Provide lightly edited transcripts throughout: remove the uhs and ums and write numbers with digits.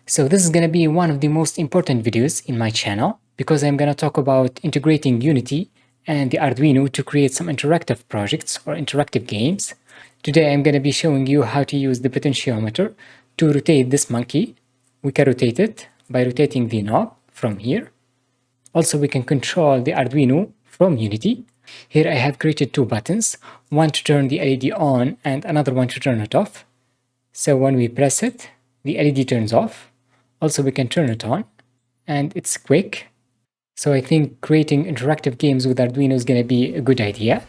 So this is going to be one of the most important videos in my channel because I'm going to talk about integrating Unity and the Arduino to create some interactive projects or interactive games. Today I'm going to be showing you how to use the potentiometer to rotate this monkey. We can rotate it by rotating the knob from here. Also, we can control the Arduino from Unity. Here I have created two buttons, one to turn the LED on and another one to turn it off. So when we press it, the LED turns off. Also, we can turn it on and it's quick. So I think creating interactive games with Arduino is going to be a good idea.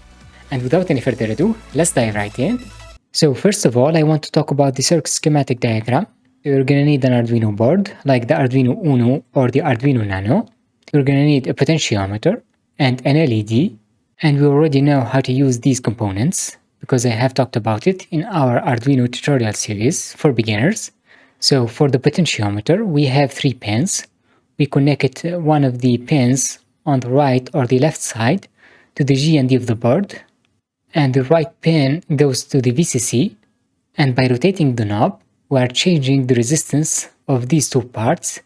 And without any further ado, let's dive right in. So first of all, I want to talk about the circuit schematic diagram. You're going to need an Arduino board like the Arduino Uno or the Arduino Nano. You're going to need a potentiometer and an LED. And we already know how to use these components because I have talked about it in our Arduino tutorial series for beginners. So for the potentiometer, we have 3 pins. We connect one of the pins on the right or the left side to the GND of the board. And the right pin goes to the VCC. And by rotating the knob, we are changing the resistance of these two parts.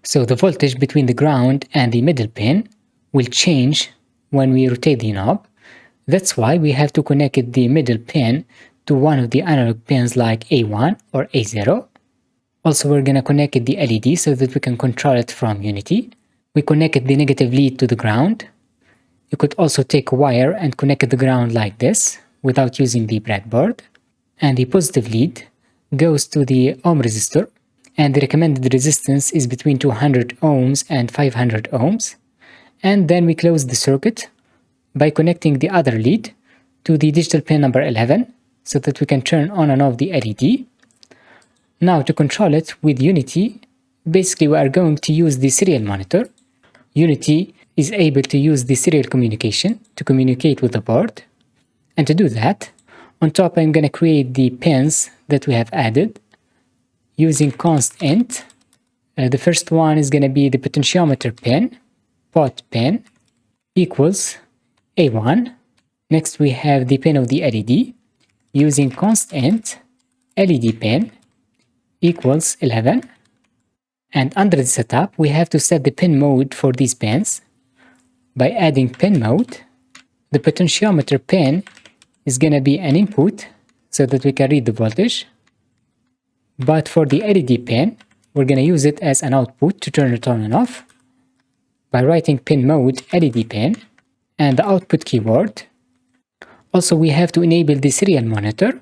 So the voltage between the ground and the middle pin will change when we rotate the knob. That's why we have to connect the middle pin to one of the analog pins like A1 or A0. Also, we're going to connect the LED so that we can control it from Unity. We connect the negative lead to the ground. You could also take a wire and connect the ground like this without using the breadboard. And the positive lead goes to the ohm resistor. And the recommended resistance is between 200 ohms and 500 ohms. And then we close the circuit by connecting the other lead to the digital pin number 11 so that we can turn on and off the LED. Now to control it with Unity, basically we are going to use the serial monitor. Unity is able to use the serial communication to communicate with the board. And to do that, on top I'm going to create the pins that we have added using const int. The first one is going to be the potentiometer pin, pot pin, equals A1. Next we have the pin of the LED using const int LED pin equals 11. And under the setup, we have to set the pin mode for these pins. By adding pin mode, the potentiometer pin is going to be an input so that we can read the voltage. But for the LED pin, we're going to use it as an output to turn it on and off by writing pin mode LED pin and the output keyword. Also, we have to enable the serial monitor.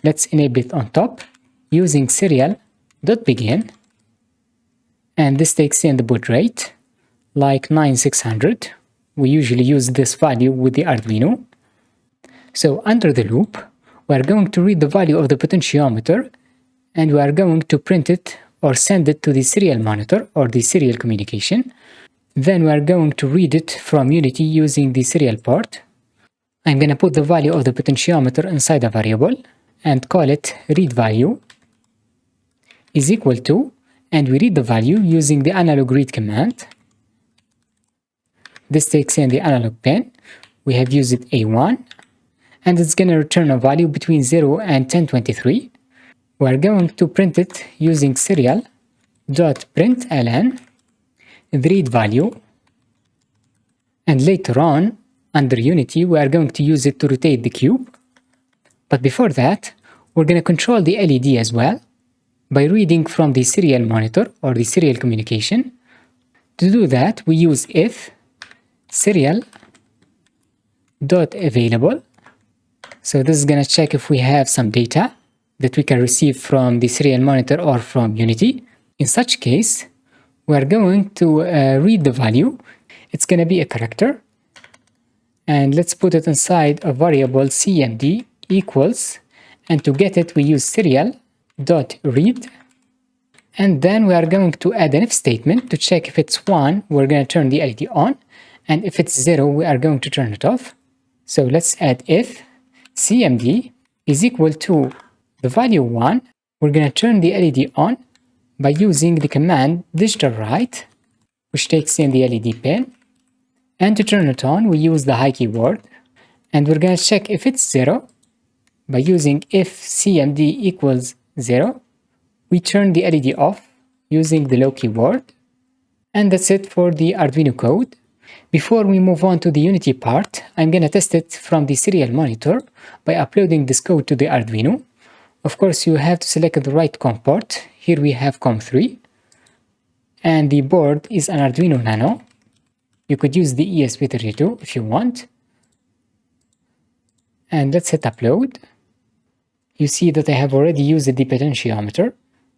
Let's enable it on top using serial.begin, and this takes in the baud rate like 9600. We usually use this value with the Arduino. So under the loop, we are going to read the value of the potentiometer and we are going to print it or send it to the serial monitor or the serial communication. Then we are going to read it from Unity using the serial port. I'm going to put the value of the potentiometer inside a variable and call it read value is equal to, and we read the value using the analog read command. This takes in the analog pin. We have used it A1 and it's going to return a value between 0 and 1023. We are going to print it using serial.println the read value, and later on under Unity we are going to use it to rotate the cube. But before that, we're going to control the LED as well by reading from the serial monitor or the serial communication. To do that, we use if serial.available. So this is going to check if we have some data that we can receive from the serial monitor or from Unity. In such case, we are going to read the value. It's going to be a character. And let's put it inside a variable cmd equals, and to get it we use serial.read. And then we are going to add an if statement to check if it's 1, we're going to turn the LED on, and if it's 0, we are going to turn it off. So let's add if cmd is equal to the value 1, we're going to turn the LED on by using the command digital write, which takes in the LED pin. And to turn it on, we use the high keyword. And we're going to check if it's 0 by using if cmd equals 0. We turn the LED off using the low keyboard. And that's it for the Arduino code. Before we move on to the Unity part, I'm gonna test it from the serial monitor by uploading this code to the Arduino. Of course, you have to select the right COM port. Here we have COM3. And the board is an Arduino Nano. You could use the ESP32 if you want. And let's hit upload. You see that I have already used the potentiometer.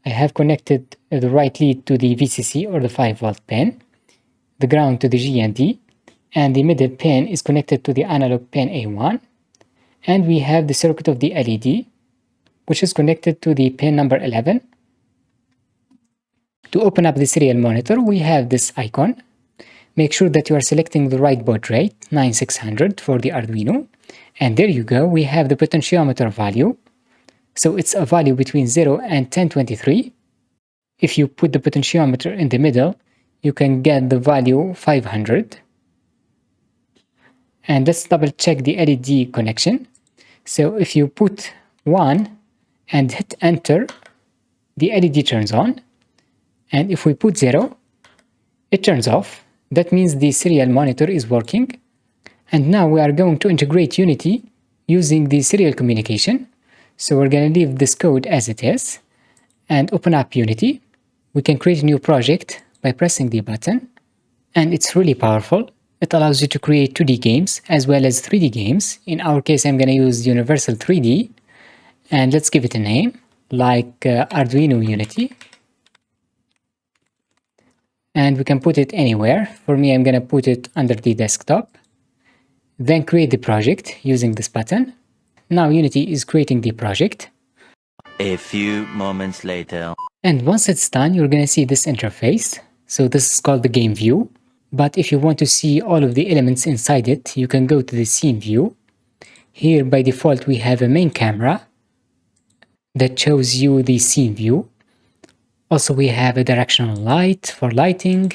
I have connected the right lead to the VCC or the 5-volt pin, the ground to the GND, and the middle pin is connected to the analog pin A1. And we have the circuit of the LED, which is connected to the pin number 11. To open up the serial monitor, we have this icon. Make sure that you are selecting the right baud rate, 9600 for the Arduino. And there you go, we have the potentiometer value. So it's a value between 0 and 1023. If you put the potentiometer in the middle, you can get the value 500. And let's double check the LED connection. So if you put 1 and hit enter, the LED turns on. And if we put 0, it turns off. That means the serial monitor is working. And now we are going to integrate Unity using the serial communication. So we're going to leave this code as it is and open up Unity. We can create a new project by pressing the button. And it's really powerful. It allows you to create 2D games as well as 3D games. In our case, I'm going to use Universal 3D. And let's give it a name like Arduino Unity. And we can put it anywhere. For me, I'm going to put it under the desktop. Then create the project using this button. Now Unity is creating the project. A few moments later. And once it's done, you're going to see this interface. So this is called the game view. But if you want to see all of the elements inside it, you can go to the scene view. Here by default, we have a main camera that shows you the scene view. Also, we have a directional light for lighting.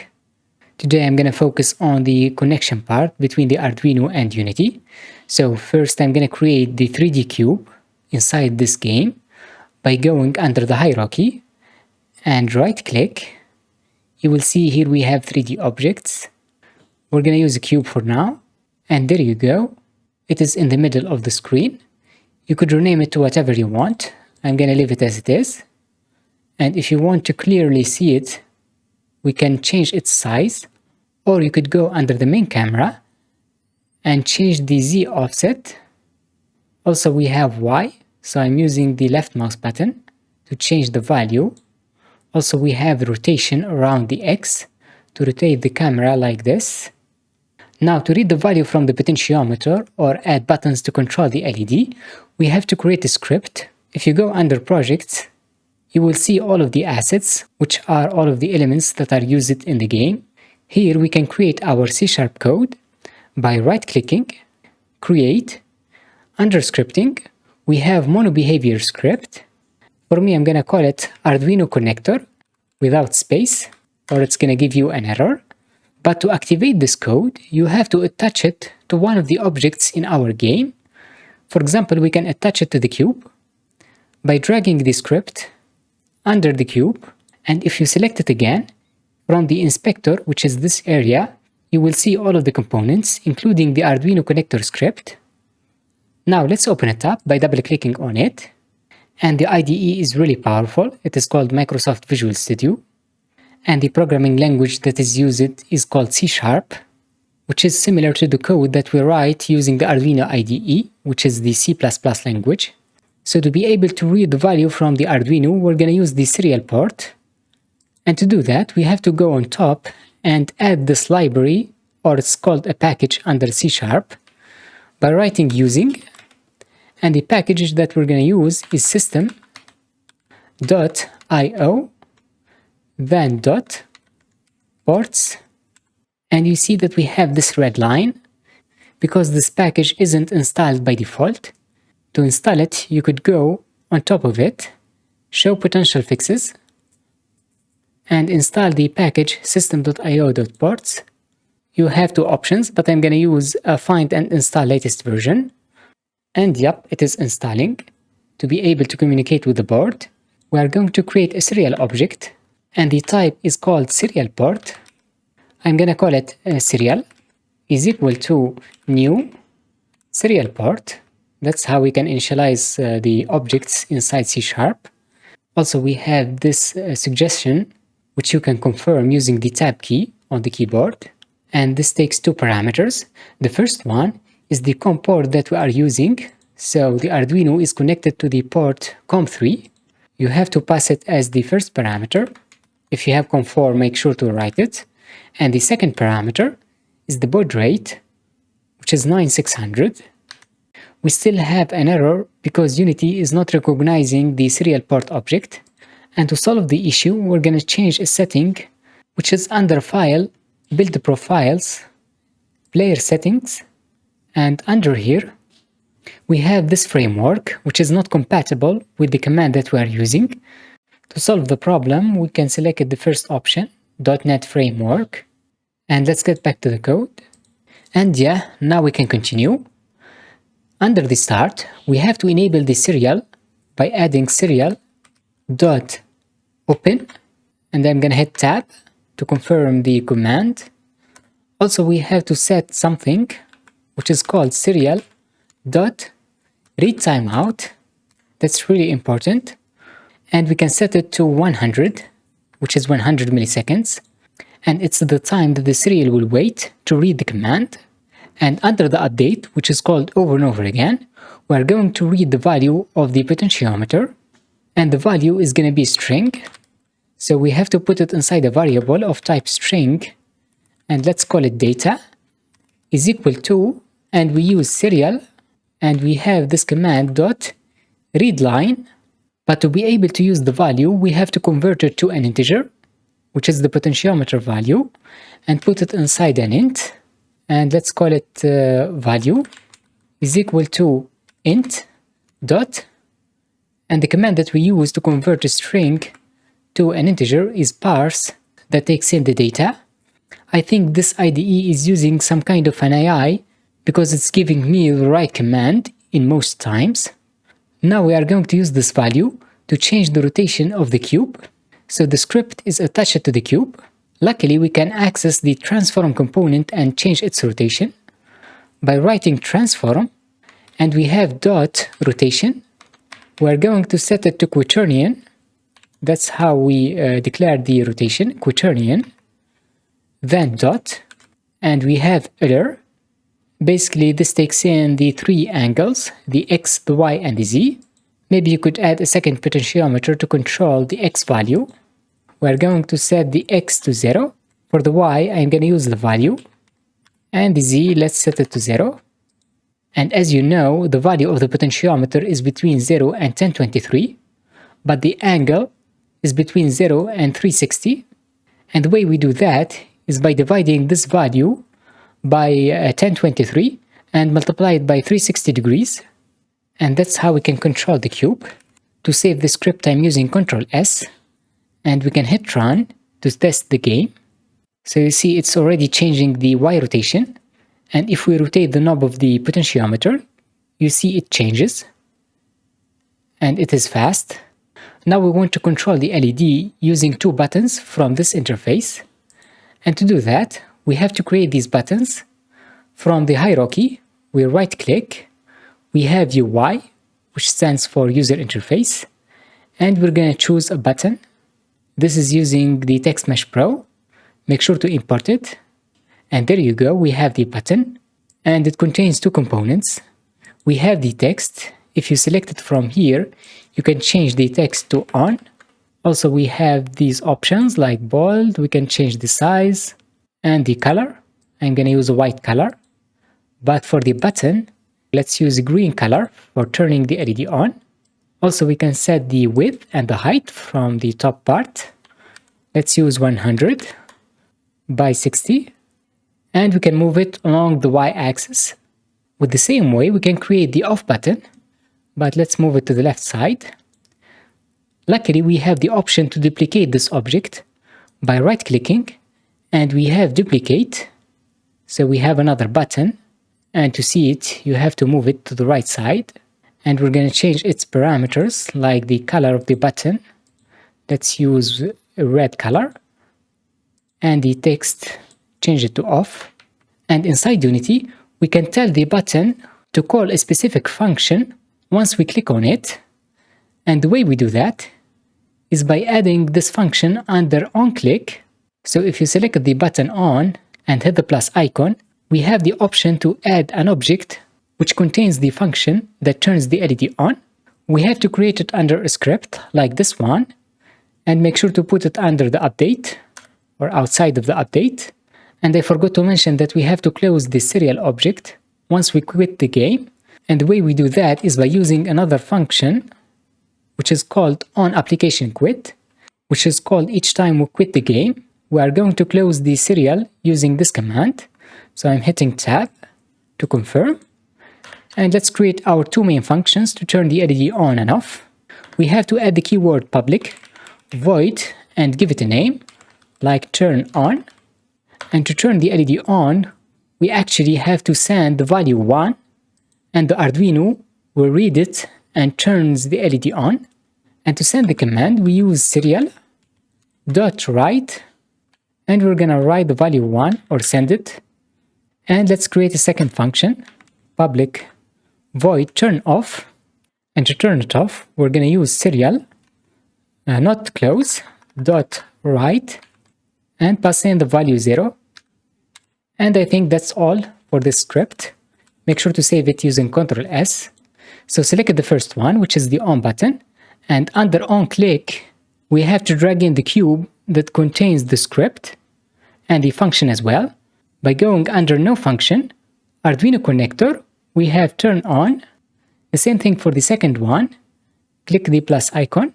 Today, I'm going to focus on the connection part between the Arduino and Unity. So first, I'm going to create the 3D cube inside this game by going under the hierarchy and right-click. You will see here we have 3D objects. We're going to use a cube for now. And there you go. It is in the middle of the screen. You could rename it to whatever you want. I'm going to leave it as it is. And if you want to clearly see it, we can change its size, or you could go under the main camera and change the Z offset. Also, we have Y, so I'm using the left mouse button to change the value. Also, we have rotation around the X to rotate the camera like this. Now, to read the value from the potentiometer or add buttons to control the LED, we have to create a script. If you go under projects, you will see all of the assets, which are all of the elements that are used in the game. Here we can create our C# code by right-clicking, create. Under scripting, we have mono behavior script. For me, I'm going to call it Arduino connector without space, or it's going to give you an error. But to activate this code, you have to attach it to one of the objects in our game. For example, we can attach it to the cube by dragging the script under the cube, and if you select it again, from the inspector, which is this area, you will see all of the components, including the Arduino connector script. Now let's open it up by double-clicking on it. And the IDE is really powerful. It is called Microsoft Visual Studio. And the programming language that is used is called C#, which is similar to the code that we write using the Arduino IDE, which is the C++ language. So to be able to read the value from the Arduino, we're going to use the serial port. And to do that, we have to go on top and add this library, or it's called a package under C#, by writing using. And the package that we're going to use is system.io, then .ports. And you see that we have this red line because this package isn't installed by default. To install it, you could go on top of it, show potential fixes, and install the package system.io.ports. You have two options, but I'm going to use find and install latest version. And yep, it is installing. To be able to communicate with the board, we are going to create a serial object, and the type is called serial port. I'm gonna call it serial is equal to new serial port. That's how we can initialize the objects inside C#. Also, we have this suggestion, which you can confirm using the tab key on the keyboard. And this takes two parameters. The first one is the COM port that we are using. So the Arduino is connected to the port COM3. You have to pass it as the first parameter. If you have COM4, make sure to write it. And the second parameter is the baud rate, which is 9600. We still have an error because Unity is not recognizing the serial port object. And to solve the issue, we're going to change a setting, which is under File, Build Profiles, Player Settings, and under here, we have this framework, which is not compatible with the command that we are using. To solve the problem, we can select the first option, .NET Framework, and let's get back to the code. And yeah, now we can continue. Under the start, we have to enable the serial by adding serial dot open, and I'm gonna hit tab to confirm the command. Also, we have to set something which is called serial dot read timeout. That's really important, and we can set it to 100, which is 100 milliseconds, and it's the time that the serial will wait to read the command. And under the update, which is called over and over again, we are going to read the value of the potentiometer, and the value is going to be string. So we have to put it inside a variable of type string, and let's call it data is equal to, and we use serial, and we have this command dot read line. But to be able to use the value, we have to convert it to an integer, which is the potentiometer value, and put it inside an int. And let's call it value is equal to int dot, and the command that we use to convert a string to an integer is parse, that takes in the data. I think this IDE is using some kind of an AI because it's giving me the right command in most times. Now we are going to use this value to change the rotation of the cube. So the script is attached to the cube. Luckily, we can access the transform component and change its rotation by writing transform, and we have dot rotation. We're going to set it to quaternion. That's how we declare the rotation, quaternion. Then dot, and we have error. Basically, this takes in the three angles, the x, the y, and the z. Maybe you could add a second potentiometer to control the x value. We're going to set the x to 0. For the y, I'm going to use the value. And the z, let's set it to 0. And as you know, the value of the potentiometer is between 0 and 1023, but the angle is between 0 and 360. And the way we do that is by dividing this value by 1023 and multiply it by 360 degrees. And that's how we can control the cube. To save the script, I'm using Ctrl S. And we can hit run to test the game. So you see it's already changing the Y rotation. And if we rotate the knob of the potentiometer, you see it changes. And it is fast. Now we want to control the LED using two buttons from this interface. And to do that, we have to create these buttons. From the hierarchy, we right click. We have UI, which stands for user interface. And we're going to choose a button. This is using the Text Mesh Pro. Make sure to import it. And there you go, we have the button. And it contains two components. We have the text. If you select it from here, you can change the text to on. Also, we have these options like bold. We can change the size and the color. I'm going to use a white color. But for the button, let's use a green color for turning the LED on. Also, we can set the width and the height from the top part. Let's use 100 by 60. And we can move it along the y-axis. With the same way, we can create the off button, but let's move it to the left side. Luckily, we have the option to duplicate this object by right-clicking, and we have duplicate. So we have another button, and to see it, you have to move it to the right side. And we're going to change its parameters, like the color of the button. Let's use a red color, and the text change it to off. And inside Unity, we can tell the button to call a specific function once we click on it. And the way we do that is by adding this function under onClick. So if you select the button on and hit the plus icon, we have the option to add an object which contains the function that turns the LED on. We have to create it under a script like this one, and make sure to put it under the update or outside of the update. And I forgot to mention that we have to close the serial object once we quit the game. And the way we do that is by using another function which is called onApplicationQuit, which is called each time we quit the game, we are going to close the serial using this command. So I'm hitting tab to confirm. And let's create our two main functions to turn the LED on and off. We have to add the keyword public, void, and give it a name, like turn on. And to turn the LED on, we actually have to send the value 1, and the Arduino will read it and turns the LED on. And to send the command, we use serial.write, and we're gonna write the value 1 or send it. And let's create a second function, public void turn off. And to turn it off, we're gonna use serial not close dot write and pass in the value 0. And I think that's all for this script. Make sure to save it using Ctrl S. So select the first one, which is the on button, and under on click, we have to drag in the cube that contains the script and the function as well. By going under no function, Arduino connector, we have turn on. The same thing for the second one. Click the plus icon,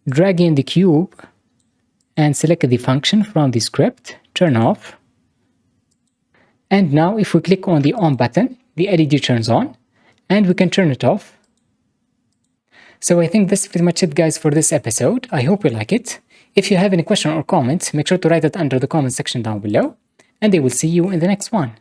drag in the cube, and select the function from the script, turn off. And now if we click on the on button, the LED turns on, and we can turn it off. So I think that's pretty much it, guys, for this episode. I hope you like it. If you have any question or comment, make sure to write it under the comment section down below, and I will see you in the next one.